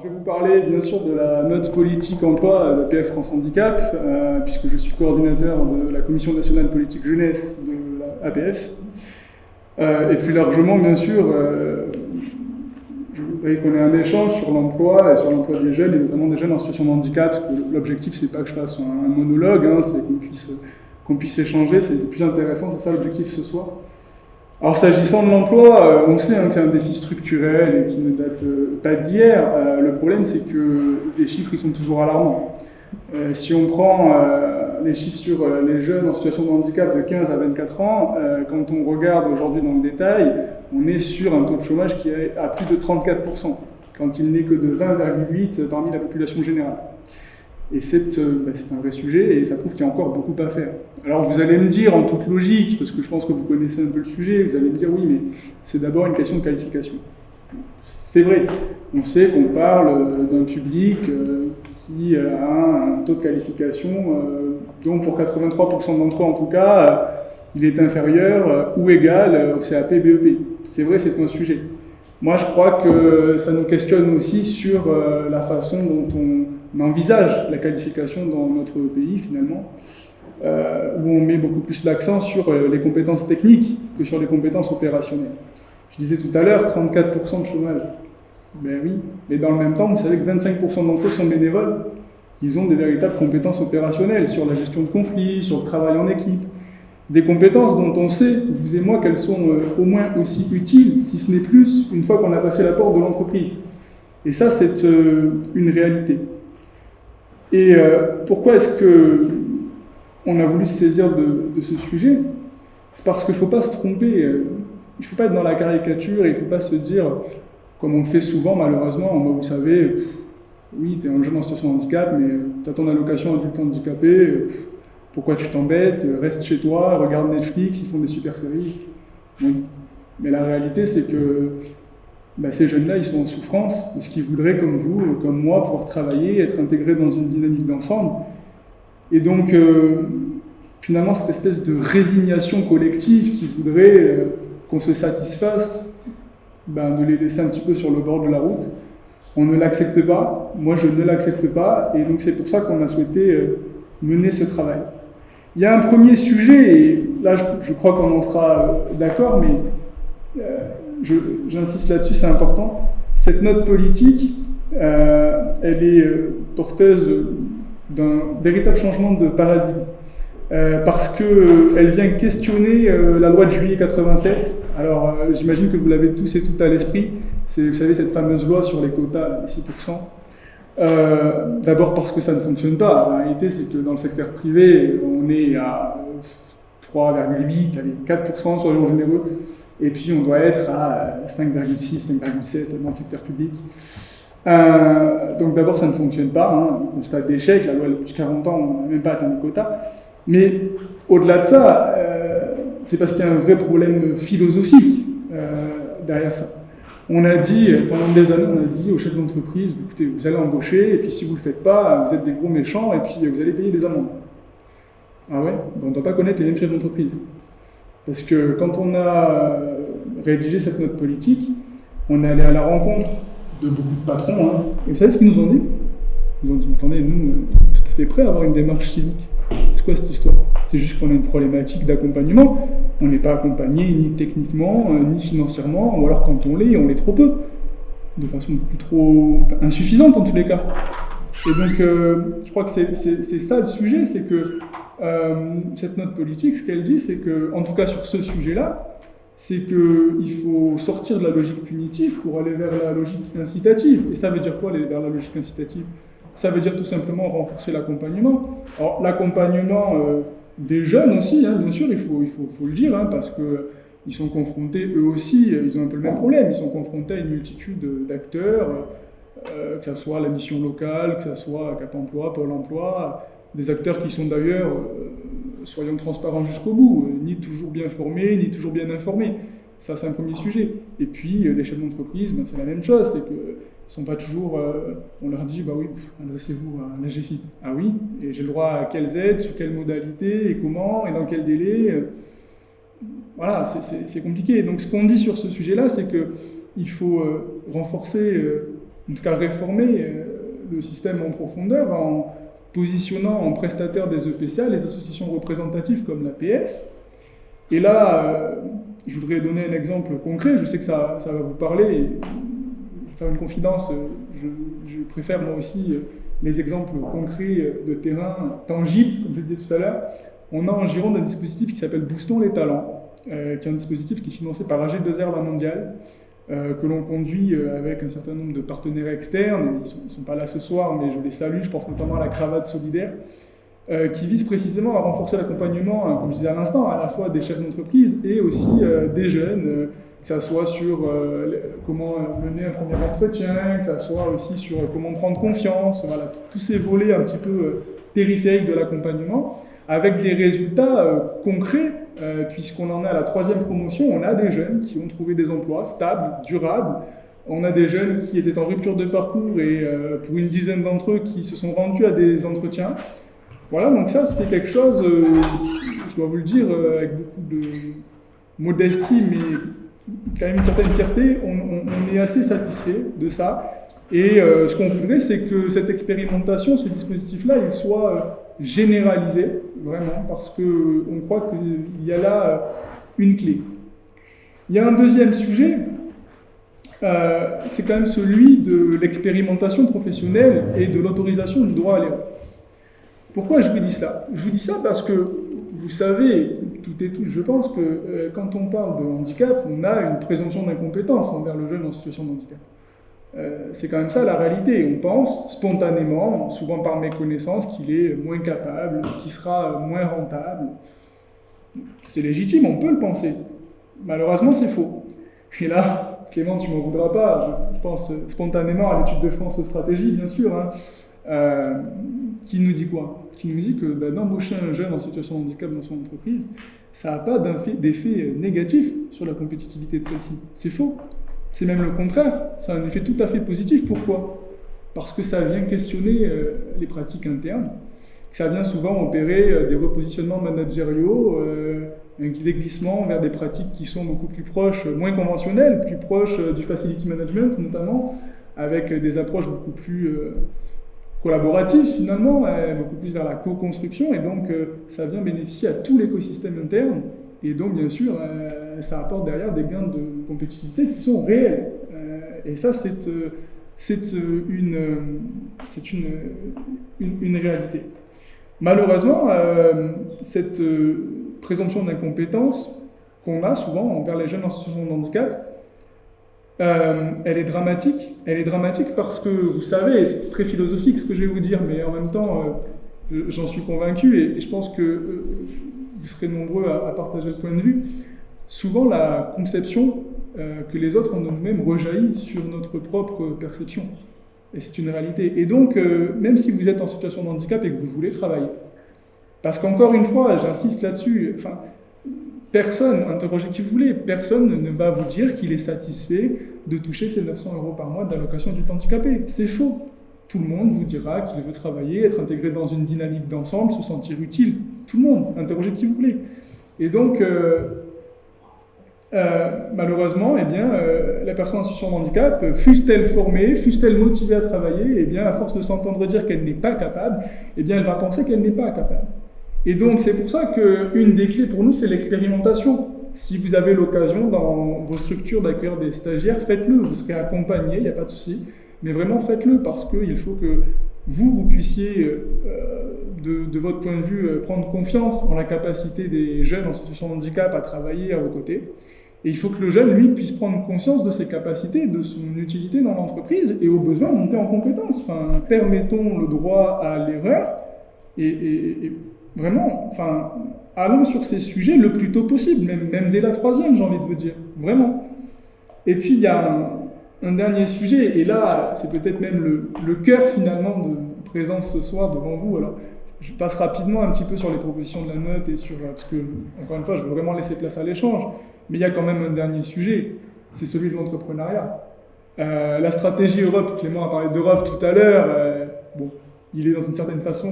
Je vais vous parler bien sûr de la note politique emploi d'APF France Handicap, puisque je suis coordinateur de la Commission nationale politique jeunesse de l'APF. Et plus largement, bien sûr, je voudrais qu'on ait un échange sur l'emploi et sur l'emploi des jeunes, et notamment des jeunes en situation de handicap, parce que l'objectif, c'est pas que je fasse un monologue, hein, c'est qu'on puisse échanger, c'est plus intéressant, c'est ça l'objectif ce soir. Alors s'agissant de l'emploi, on sait que c'est un défi structurel et qui ne date pas d'hier. Le problème, c'est que les chiffres ils sont toujours alarmants. Si on prend les chiffres sur les jeunes en situation de handicap de 15 à 24 ans, quand on regarde aujourd'hui dans le détail, on est sur un taux de chômage qui est à plus de 34%, quand il n'est que de 20,8% parmi la population générale. Et c'est un vrai sujet et ça prouve qu'il y a encore beaucoup à faire. Alors vous allez me dire en toute logique, parce que je pense que vous connaissez un peu le sujet, vous allez me dire oui, mais c'est d'abord une question de qualification. C'est vrai, on sait qu'on parle d'un public qui a un taux de qualification dont pour 83% d'entre eux en tout cas, il est inférieur ou égal au CAP BEP. C'est vrai, c'est un sujet. Moi je crois que ça nous questionne aussi sur la façon dont on envisage la qualification dans notre pays finalement, où on met beaucoup plus l'accent sur les compétences techniques que sur les compétences opérationnelles. Je disais tout à l'heure, 34% de chômage. Ben oui, mais dans le même temps, vous savez que 25% d'entre eux sont bénévoles. Ils ont des véritables compétences opérationnelles sur la gestion de conflits, sur le travail en équipe. Des compétences dont on sait, vous et moi, qu'elles sont au moins aussi utiles, si ce n'est plus, une fois qu'on a passé la porte de l'entreprise. Et ça, c'est une réalité. Et pourquoi est-ce qu'on a voulu se saisir de ce sujet? C'est parce qu'il ne faut pas se tromper, il ne faut pas être dans la caricature, il ne faut pas se dire, comme on le fait souvent malheureusement, vous savez, oui, tu es un jeune en situation de handicap, mais tu as ton allocation adulte handicapé, pourquoi tu t'embêtes, reste chez toi, regarde Netflix, ils font des super séries. Oui. Mais la réalité, c'est que ces jeunes-là, ils sont en souffrance, parce qu'ils voudraient, comme vous, comme moi, pouvoir travailler, être intégrés dans une dynamique d'ensemble. Et donc, finalement, cette espèce de résignation collective qui voudrait qu'on se satisfasse, de les laisser un petit peu sur le bord de la route, on ne l'accepte pas, moi je ne l'accepte pas, et donc c'est pour ça qu'on a souhaité mener ce travail. Il y a un premier sujet, et là je crois qu'on en sera d'accord, mais j'insiste là-dessus, c'est important. Cette note politique, elle est porteuse d'un véritable changement de paradigme, parce qu'elle vient questionner la loi de juillet 87. Alors j'imagine que vous l'avez tous et toutes à l'esprit, c'est, vous savez, cette fameuse loi sur les quotas, les 6%. D'abord parce que ça ne fonctionne pas. La réalité, c'est que dans le secteur privé, on est à 3,8, allez, 4%, soyons généreux, et puis on doit être à 5,6, 5,7 dans le secteur public. Donc d'abord, ça ne fonctionne pas, constat d'échec, la loi depuis 40 ans, on n'a même pas atteint les quotas. Mais au-delà de ça, c'est parce qu'il y a un vrai problème philosophique derrière ça. On a dit, pendant des années, on a dit aux chefs d'entreprise, écoutez, vous allez embaucher, et puis si vous ne le faites pas, vous êtes des gros méchants, et puis vous allez payer des amendes. Ah ouais, on ne doit pas connaître les mêmes chefs d'entreprise. Parce que quand on a rédigé cette note politique, on est allé à la rencontre de beaucoup de patrons, et vous savez ce qu'ils nous ont dit? Ils nous ont dit, attendez, nous, tout à fait prêts à avoir une démarche civique. C'est quoi cette histoire? C'est juste qu'on a une problématique d'accompagnement. On n'est pas accompagné ni techniquement, ni financièrement, ou alors quand on l'est trop peu, de façon beaucoup trop insuffisante en tous les cas. Et donc, je crois que c'est ça le sujet, c'est que cette note politique, ce qu'elle dit, c'est que, en tout cas sur ce sujet-là, c'est qu'il faut sortir de la logique punitive pour aller vers la logique incitative. Et ça veut dire quoi, aller vers la logique incitative? Ça veut dire tout simplement renforcer l'accompagnement. Alors, l'accompagnement des jeunes aussi, bien sûr, il faut le dire, parce qu'ils sont confrontés, eux aussi, ils ont un peu le même problème, ils sont confrontés à une multitude d'acteurs, que ce soit la mission locale, que ce soit Cap Emploi, Pôle Emploi, des acteurs qui sont d'ailleurs, soyons transparents jusqu'au bout, ni toujours bien formés, ni toujours bien informés. Ça, c'est un premier sujet. Et puis, les chefs d'entreprise, c'est la même chose, c'est que ils ne sont pas toujours, on leur dit, oui, adressez-vous à la GFIP. Ah oui, et j'ai le droit à quelles aides, sur quelles modalités, et comment, et dans quel délai. Voilà, c'est compliqué. Donc ce qu'on dit sur ce sujet-là, c'est qu'il faut renforcer en tout cas réformer le système en profondeur en positionnant en prestataire des EPCA les associations représentatives comme l'APF. Et là, je voudrais donner un exemple concret, je sais que ça va vous parler, et je vais faire une confidence, je préfère moi aussi les exemples concrets de terrain tangibles, comme je le disais tout à l'heure. On a en Gironde un dispositif qui s'appelle Boostons les talents, qui est un dispositif qui est financé par AG2R La Mondiale, que l'on conduit avec un certain nombre de partenaires externes. Ils ne sont pas là ce soir, mais je les salue, je pense notamment à la Cravate Solidaire, qui vise précisément à renforcer l'accompagnement, comme je disais à l'instant, à la fois des chefs d'entreprise et aussi des jeunes, que ça soit sur comment mener un premier entretien, que ça soit aussi sur comment prendre confiance, voilà, tous ces volets un petit peu périphériques de l'accompagnement, avec des résultats concrets, puisqu'on en est à la 3e promotion, on a des jeunes qui ont trouvé des emplois stables, durables, on a des jeunes qui étaient en rupture de parcours et pour une dizaine d'entre eux qui se sont rendus à des entretiens. Voilà, donc ça c'est quelque chose, je dois vous le dire, avec beaucoup de modestie, mais quand même une certaine fierté, on est assez satisfait de ça. Et ce qu'on voudrait, c'est que cette expérimentation, ce dispositif-là, il soit généralisé, vraiment, parce qu'on croit qu'il y a là une clé. Il y a un deuxième sujet, c'est quand même celui de l'expérimentation professionnelle et de l'autorisation du droit à l'erreur. Pourquoi je vous dis cela? Je vous dis ça parce que vous savez, toutes et tous, je pense que quand on parle de handicap, on a une présomption d'incompétence envers le jeune en situation de handicap. C'est quand même ça la réalité. On pense spontanément, souvent par méconnaissance, qu'il est moins capable, qu'il sera moins rentable. C'est légitime, on peut le penser. Malheureusement, c'est faux. Et là, Clément, tu m'en voudras pas, je pense spontanément à l'étude de France Stratégie, bien sûr, hein, qui nous dit quoi? Qui nous dit que d'embaucher un jeune en situation de handicap dans son entreprise, ça n'a pas d'effet négatif sur la compétitivité de celle-ci. C'est faux. C'est même le contraire. Ça a un effet tout à fait positif. Pourquoi? Parce que ça vient questionner les pratiques internes, que ça vient souvent opérer des repositionnements managériaux, des glissements vers des pratiques qui sont beaucoup plus proches, moins conventionnelles, plus proches du facility management notamment, avec des approches beaucoup plus collaboratif finalement, beaucoup plus vers la co-construction, et donc ça vient bénéficier à tout l'écosystème interne, et donc bien sûr ça apporte derrière des gains de compétitivité qui sont réels. Et ça c'est une réalité. Malheureusement, cette présomption d'incompétence qu'on a souvent envers les jeunes en situation de handicap, elle est dramatique. Elle est dramatique parce que, vous savez, c'est très philosophique ce que je vais vous dire, mais en même temps, j'en suis convaincu et je pense que vous serez nombreux à partager le point de vue. Souvent, la conception que les autres ont de nous-mêmes rejaillit sur notre propre perception. Et c'est une réalité. Et donc, même si vous êtes en situation de handicap et que vous voulez travailler, parce qu'encore une fois, j'insiste là-dessus, personne, interrogez qui vous voulez, personne ne va vous dire qu'il est satisfait de toucher ces 900 € par mois d'allocation du handicapé. C'est faux. Tout le monde vous dira qu'il veut travailler, être intégré dans une dynamique d'ensemble, se sentir utile. Tout le monde, interrogez qui vous voulez. Et donc, malheureusement, la personne en situation de handicap, fût-elle formée, fût-elle motivée à travailler, à force de s'entendre dire qu'elle n'est pas capable, elle va penser qu'elle n'est pas capable. Et donc, c'est pour ça qu'une des clés pour nous, c'est l'expérimentation. Si vous avez l'occasion dans vos structures d'accueillir des stagiaires, faites-le. Vous serez accompagné, il n'y a pas de souci. Mais vraiment, faites-le parce qu'il faut que vous puissiez, de votre point de vue, prendre confiance en la capacité des jeunes en situation de handicap à travailler à vos côtés. Et il faut que le jeune, lui, puisse prendre conscience de ses capacités, de son utilité dans l'entreprise et au besoin monter en compétence. Permettons le droit à l'erreur et vraiment, allons sur ces sujets le plus tôt possible, même dès la 3e, j'ai envie de vous dire, vraiment. Et puis, il y a un dernier sujet, et là, c'est peut-être même le cœur, finalement, de présence ce soir devant vous. Alors, je passe rapidement un petit peu sur les propositions de la note, parce que, encore une fois, je veux vraiment laisser place à l'échange, mais il y a quand même un dernier sujet, c'est celui de l'entrepreneuriat. La stratégie Europe, Clément a parlé d'Europe tout à l'heure, il est dans une certaine façon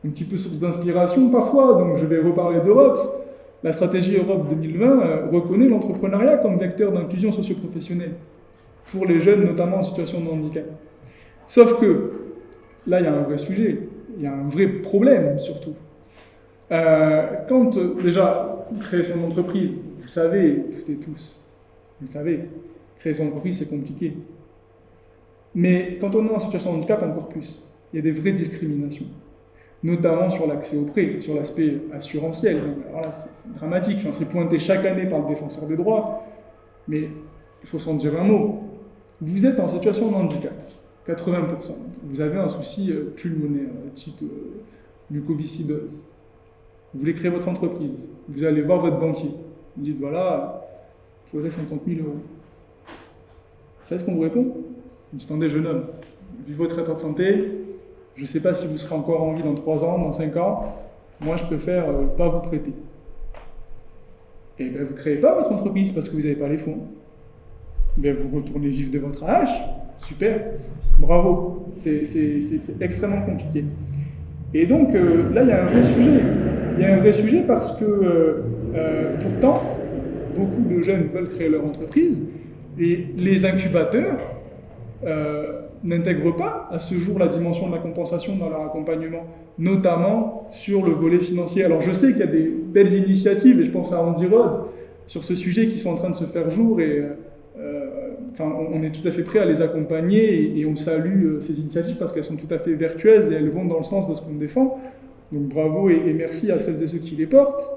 un petit peu source d'inspiration parfois, donc je vais reparler d'Europe. La stratégie Europe 2020 reconnaît l'entrepreneuriat comme vecteur d'inclusion socio-professionnelle. pour les jeunes, notamment en situation de handicap. Sauf que, là, il y a un vrai sujet, il y a un vrai problème, surtout. Quand, déjà, créer son entreprise, vous le savez, toutes et tous, vous le savez, créer son entreprise, c'est compliqué. Mais quand on est en situation de handicap, encore plus, il y a des vraies discriminations, notamment sur l'accès au prêt, sur l'aspect assurantiel. Alors là, c'est dramatique, enfin, c'est pointé chaque année par le défenseur des droits, mais il faut s'en dire un mot. Vous êtes en situation de handicap, 80%. Vous avez un souci pulmonaire, type mucoviscidose. Vous voulez créer votre entreprise. Vous allez voir votre banquier. Vous dites, voilà, il faudrait 50 000 euros. Vous savez ce qu'on vous répond? Vous dites, attendez, jeune homme, vu votre état de santé, je ne sais pas si vous serez encore en vie dans 3 ans, dans 5 ans, moi je préfère pas vous prêter. Et bien vous ne créez pas votre entreprise parce que vous n'avez pas les fonds. Bien vous retournez vivre de votre AH, super, bravo, c'est extrêmement compliqué. Et donc là il y a un vrai sujet. Il y a un vrai sujet parce que pourtant, beaucoup de jeunes veulent créer leur entreprise et les incubateurs n'intègrent pas à ce jour la dimension de la compensation dans leur accompagnement, notamment sur le volet financier. Alors je sais qu'il y a des belles initiatives, et je pense à Andy Rod, sur ce sujet qui sont en train de se faire jour, et on est tout à fait prêt à les accompagner, et on salue ces initiatives parce qu'elles sont tout à fait vertueuses et elles vont dans le sens de ce qu'on défend. Donc bravo et merci à celles et ceux qui les portent.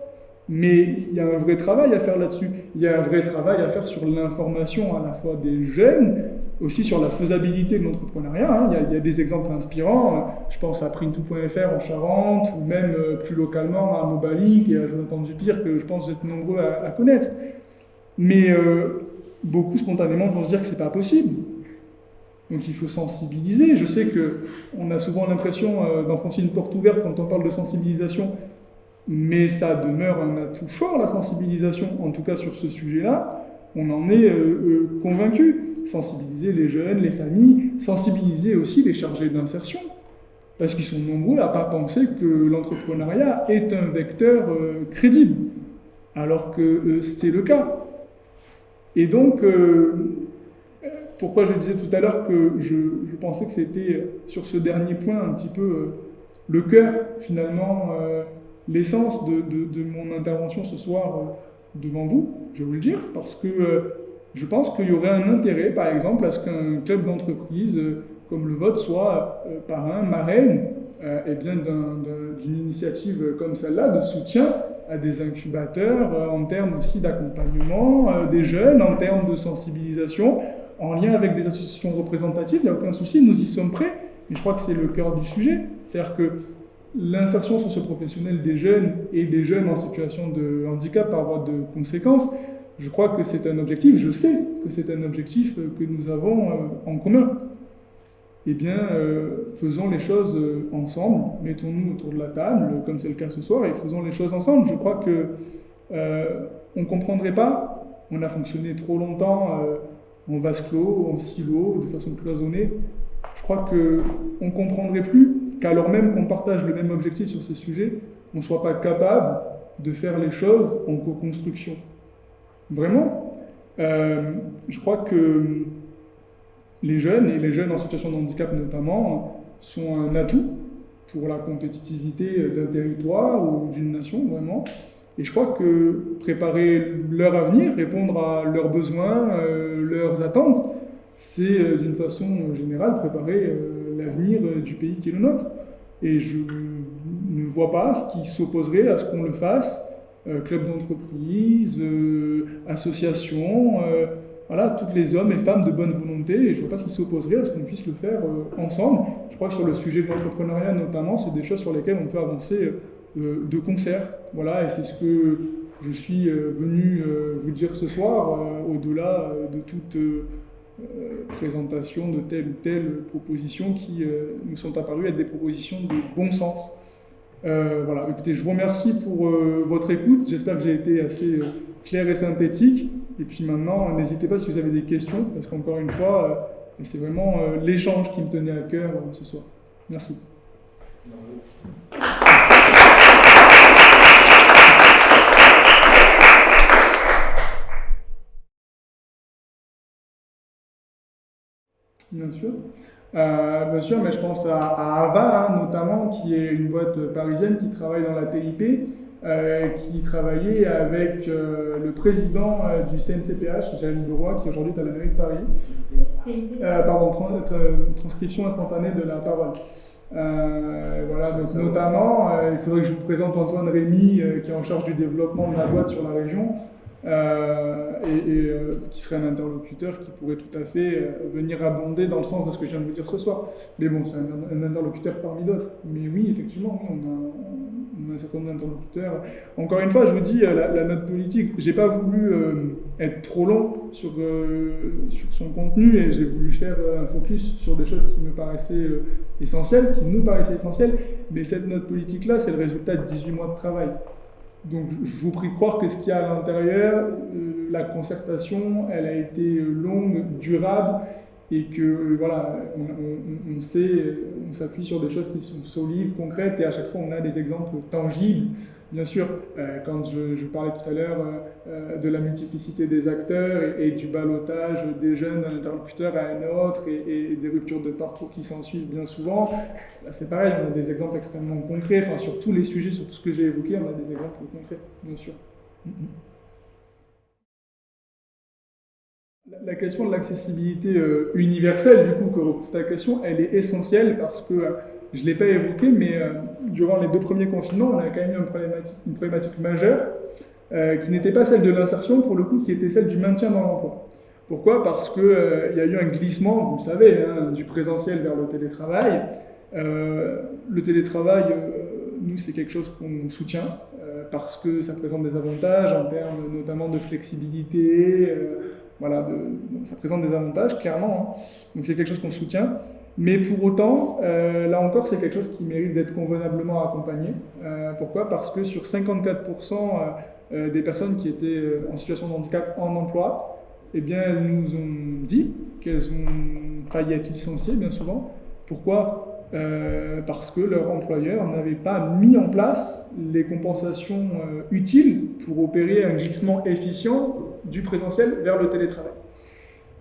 Mais il y a un vrai travail à faire là-dessus. Il y a un vrai travail à faire sur l'information à la fois des jeunes, aussi sur la faisabilité de l'entrepreneuriat. Hein. Il y a des exemples inspirants. Je pense à Printou.fr en Charente, ou même plus localement à Mobalink et à Jonathan Dupire, que je pense que vous êtes nombreux à connaître. Mais beaucoup spontanément vont se dire que c'est pas possible. Donc il faut sensibiliser. Je sais qu'on a souvent l'impression d'enfoncer une porte ouverte quand on parle de sensibilisation, mais ça demeure un atout fort, la sensibilisation, en tout cas sur ce sujet-là. On en est convaincu. Sensibiliser les jeunes, les familles, sensibiliser aussi les chargés d'insertion, parce qu'ils sont nombreux à ne pas penser que l'entrepreneuriat est un vecteur crédible, alors que c'est le cas. Et donc, pourquoi je disais tout à l'heure que je pensais que c'était sur ce dernier point un petit peu le cœur, finalement, l'essence de mon intervention ce soir devant vous, je vais vous le dire, parce que je pense qu'il y aurait un intérêt, par exemple, à ce qu'un club d'entreprise comme le vôtre soit parrain, marraine d'une initiative comme celle-là, de soutien à des incubateurs, en termes aussi d'accompagnement des jeunes, en termes de sensibilisation, en lien avec des associations représentatives. Il n'y a aucun souci, nous y sommes prêts, mais je crois que c'est le cœur du sujet. C'est-à-dire que l'insertion socio-professionnelle des jeunes et des jeunes en situation de handicap par voie de conséquence, je crois que c'est un objectif, je sais que c'est un objectif que nous avons en commun. Eh bien, faisons les choses ensemble, mettons-nous autour de la table, comme c'est le cas ce soir, et faisons les choses ensemble. Je crois qu'on ne comprendrait pas, on a fonctionné trop longtemps en vase clos, en silo, de façon cloisonnée. Je crois qu'on ne comprendrait plus qu'alors même qu'on partage le même objectif sur ces sujets, on ne soit pas capable de faire les choses en co-construction. Vraiment, je crois que les jeunes, et les jeunes en situation de handicap notamment, sont un atout pour la compétitivité d'un territoire ou d'une nation, vraiment. Et je crois que préparer leur avenir, répondre à leurs besoins, leurs attentes, c'est d'une façon générale préparer l'avenir du pays qui est le nôtre. Et je ne vois pas ce qui s'opposerait à ce qu'on le fasse. Club d'entreprise, association, voilà, tous les hommes et femmes de bonne volonté, et je ne vois pas ce qui s'opposerait à ce qu'on puisse le faire ensemble. Je crois que sur le sujet de l'entrepreneuriat notamment, c'est des choses sur lesquelles on peut avancer de concert. Voilà, et c'est ce que je suis venu vous dire ce soir, au-delà de toute présentation de telle ou telle proposition qui nous sont apparues être des propositions de bon sens. Voilà, écoutez, je vous remercie pour votre écoute. J'espère que j'ai été assez clair et synthétique. Et puis maintenant, n'hésitez pas si vous avez des questions, parce qu'encore une fois, c'est vraiment l'échange qui me tenait à cœur ce soir. Merci. Bien sûr. Bien sûr, mais je pense à Ava, hein, notamment, qui est une boîte parisienne qui travaille dans la TIP, qui travaillait avec le président du CNCPH, Jérémy Leroy, qui aujourd'hui est à la mairie de Paris. Pardon, transcription instantanée de la parole. Voilà, donc notamment, il faudrait que je vous présente Antoine Rémy, qui est en charge du développement de la boîte sur la région, qui serait un interlocuteur qui pourrait tout à fait venir abonder dans le sens de ce que je viens de vous dire ce soir. Mais bon, c'est un interlocuteur parmi d'autres. Mais oui, effectivement, on a un certain nombre d'interlocuteurs. Encore une fois, je vous dis, la note politique, j'ai pas voulu être trop long sur son contenu et j'ai voulu faire un focus sur des choses qui me paraissaient essentielles, qui nous paraissaient essentielles. Mais cette note politique-là, c'est le résultat de 18 mois de travail. Donc je vous prie de croire que ce qu'il y a à l'intérieur, la concertation, elle a été longue, durable, et que voilà, on s'appuie sur des choses qui sont solides, concrètes, et à chaque fois on a des exemples tangibles. Bien sûr, quand je parlais tout à l'heure de la multiplicité des acteurs et du ballottage des jeunes d'un interlocuteur à un autre et des ruptures de parcours qui s'en suivent bien souvent, là c'est pareil, on a des exemples extrêmement concrets, enfin sur tous les sujets, sur tout ce que j'ai évoqué, on a des exemples concrets, bien sûr. La question de l'accessibilité universelle, du coup, que recouvre ta question, elle est essentielle parce que, je ne l'ai pas évoqué, mais durant les 2 premiers confinements, on a quand même eu une problématique majeure qui n'était pas celle de l'insertion, pour le coup, qui était celle du maintien dans l'emploi. Pourquoi ? Parce qu'il y a eu un glissement, vous le savez, hein, du présentiel vers le télétravail. Le télétravail, nous, c'est quelque chose qu'on soutient parce que ça présente des avantages en termes notamment de flexibilité. Voilà, ça présente des avantages, clairement, hein. Donc c'est quelque chose qu'on soutient. Mais pour autant, là encore, c'est quelque chose qui mérite d'être convenablement accompagné. Pourquoi ? Parce que sur 54% des personnes qui étaient en situation de handicap en emploi, eh bien, elles nous ont dit qu'elles ont failli être licenciées, bien souvent. Pourquoi ? Parce que leur employeur n'avait pas mis en place les compensations utiles pour opérer un glissement efficient du présentiel vers le télétravail.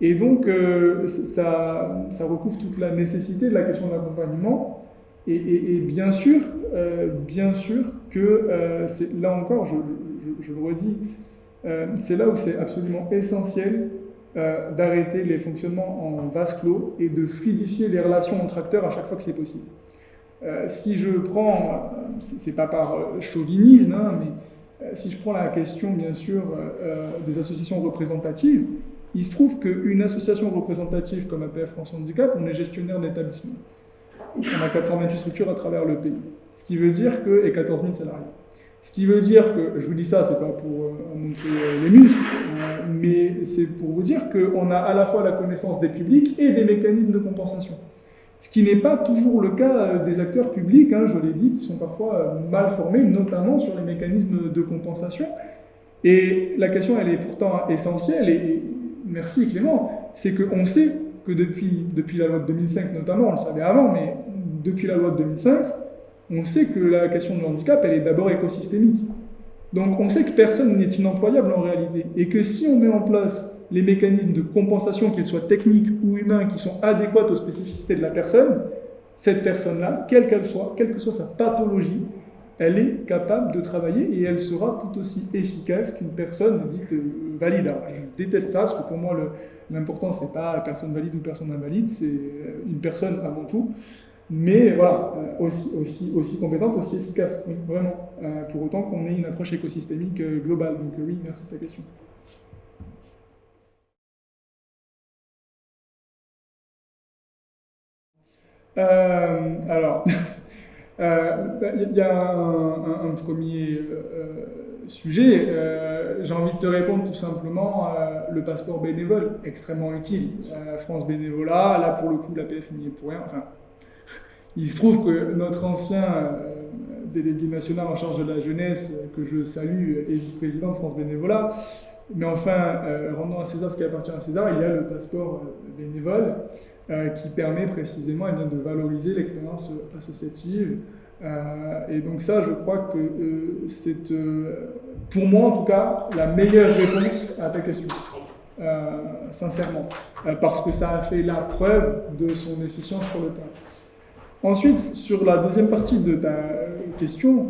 Et donc, ça recouvre toute la nécessité de la question de l'accompagnement. Et bien sûr que, là encore, je le redis, c'est là où c'est absolument essentiel d'arrêter les fonctionnements en vase clos et de fluidifier les relations entre acteurs à chaque fois que c'est possible. Si je prends, c'est pas par chauvinisme, hein, mais si je prends la question, bien sûr, des associations représentatives, il se trouve qu'une association représentative comme APF France Handicap, on est gestionnaire d'établissement. On a 428 structures à travers le pays. Ce qui veut dire que, et 14 000 salariés. Ce qui veut dire que, je vous dis ça, c'est pas pour montrer les muscles, mais c'est pour vous dire qu'on a à la fois la connaissance des publics et des mécanismes de compensation. Ce qui n'est pas toujours le cas des acteurs publics, hein, je l'ai dit, qui sont parfois mal formés, notamment sur les mécanismes de compensation. Et la question, elle est pourtant essentielle, et merci Clément, c'est qu'on sait que depuis la loi de 2005 notamment, on le savait avant, mais depuis la loi de 2005, on sait que la question du handicap, elle est d'abord écosystémique. Donc on sait que personne n'est inemployable en réalité, et que si on met en place les mécanismes de compensation, qu'ils soient techniques ou humains, qui sont adéquats aux spécificités de la personne, cette personne-là, quelle que soit sa pathologie, elle est capable de travailler et elle sera tout aussi efficace qu'une personne dite valide. Alors, je déteste ça, parce que pour moi, l'important, c'est pas personne valide ou personne invalide, c'est une personne avant tout. Mais voilà, aussi compétente, aussi efficace, oui, vraiment, pour autant qu'on ait une approche écosystémique globale. Donc oui, merci de ta question. Alors, il y a un premier sujet. J'ai envie de te répondre tout simplement, le passeport bénévole, extrêmement utile. France Bénévolat, là pour le coup, l'APF n'y est pour rien. Enfin, il se trouve que notre ancien délégué national en charge de la jeunesse, que je salue, est vice-président de France Bénévolat. Mais enfin, rendons à César ce qui appartient à César, il y a le passeport bénévole qui permet précisément de valoriser l'expérience associative. Et donc ça, je crois que c'est, pour moi en tout cas, la meilleure réponse à ta question. sincèrement, parce que ça a fait la preuve de son efficience sur le terrain. Ensuite, sur la deuxième partie de ta question,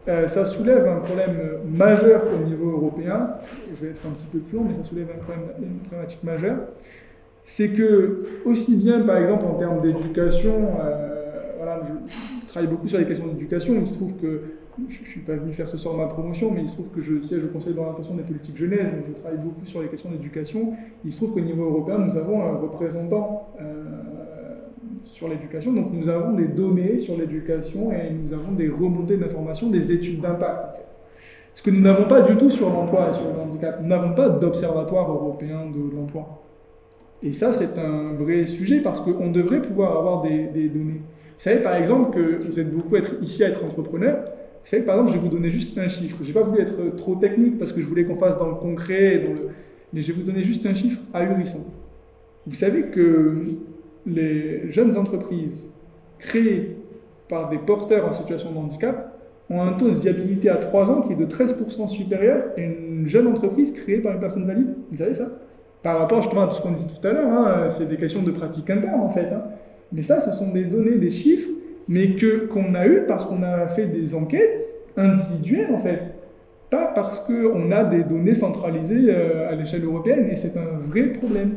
ça soulève un problème majeur au niveau européen. Je vais être un petit peu plus long, mais ça soulève une problématique majeure. C'est que, aussi bien par exemple en termes d'éducation, voilà, je travaille beaucoup sur les questions d'éducation. Il se trouve que je ne suis pas venu faire ce soir ma promotion, mais il se trouve que je siège au Conseil d'orientation des politiques jeunesse, donc je travaille beaucoup sur les questions d'éducation. Il se trouve qu'au niveau européen, nous avons un représentant sur l'éducation, donc nous avons des données sur l'éducation et nous avons des remontées d'informations, des études d'impact. En fait. Ce que nous n'avons pas du tout sur l'emploi et sur le handicap. Nous n'avons pas d'observatoire européen de l'emploi. Et ça, c'est un vrai sujet parce qu'on devrait pouvoir avoir des données. Vous savez, par exemple, que vous êtes beaucoup ici à être entrepreneur. Vous savez, par exemple, je vais vous donner juste un chiffre. Je n'ai pas voulu être trop technique parce que je voulais qu'on fasse dans le concret, mais je vais vous donner juste un chiffre ahurissant. Vous savez que les jeunes entreprises créées par des porteurs en situation de handicap ont un taux de viabilité à 3 ans qui est de 13% supérieur à une jeune entreprise créée par une personne valide. Vous savez ça? Par rapport justement à tout ce qu'on disait tout à l'heure, hein, c'est des questions de pratique interne en fait. Hein. Mais ça, ce sont des données, des chiffres, mais qu'on a eu parce qu'on a fait des enquêtes individuelles en fait. Pas parce qu'on a des données centralisées à l'échelle européenne, et c'est un vrai problème.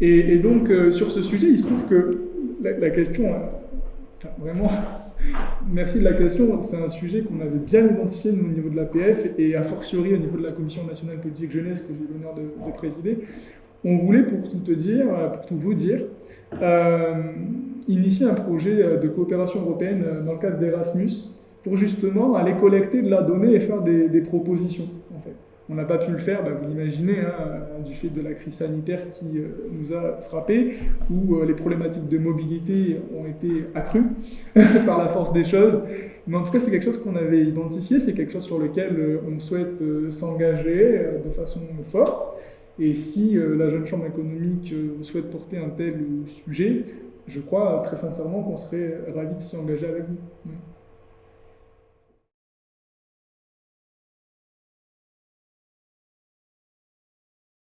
Et donc, sur ce sujet, il se trouve que la question, vraiment, merci de la question, c'est un sujet qu'on avait bien identifié au niveau de l'APF et a fortiori au niveau de la Commission nationale politique jeunesse que j'ai l'honneur de présider. On voulait, pour tout vous dire, initier un projet de coopération européenne dans le cadre d'Erasmus pour justement aller collecter de la donnée et faire des propositions, en fait. On n'a pas pu le faire, vous l'imaginez, hein, du fait de la crise sanitaire qui nous a frappés, où les problématiques de mobilité ont été accrues par la force des choses. Mais en tout cas, c'est quelque chose qu'on avait identifié, c'est quelque chose sur lequel on souhaite s'engager de façon forte. Et si la Jeune Chambre économique souhaite porter un tel sujet, je crois très sincèrement qu'on serait ravis de s'y engager avec vous. Ouais.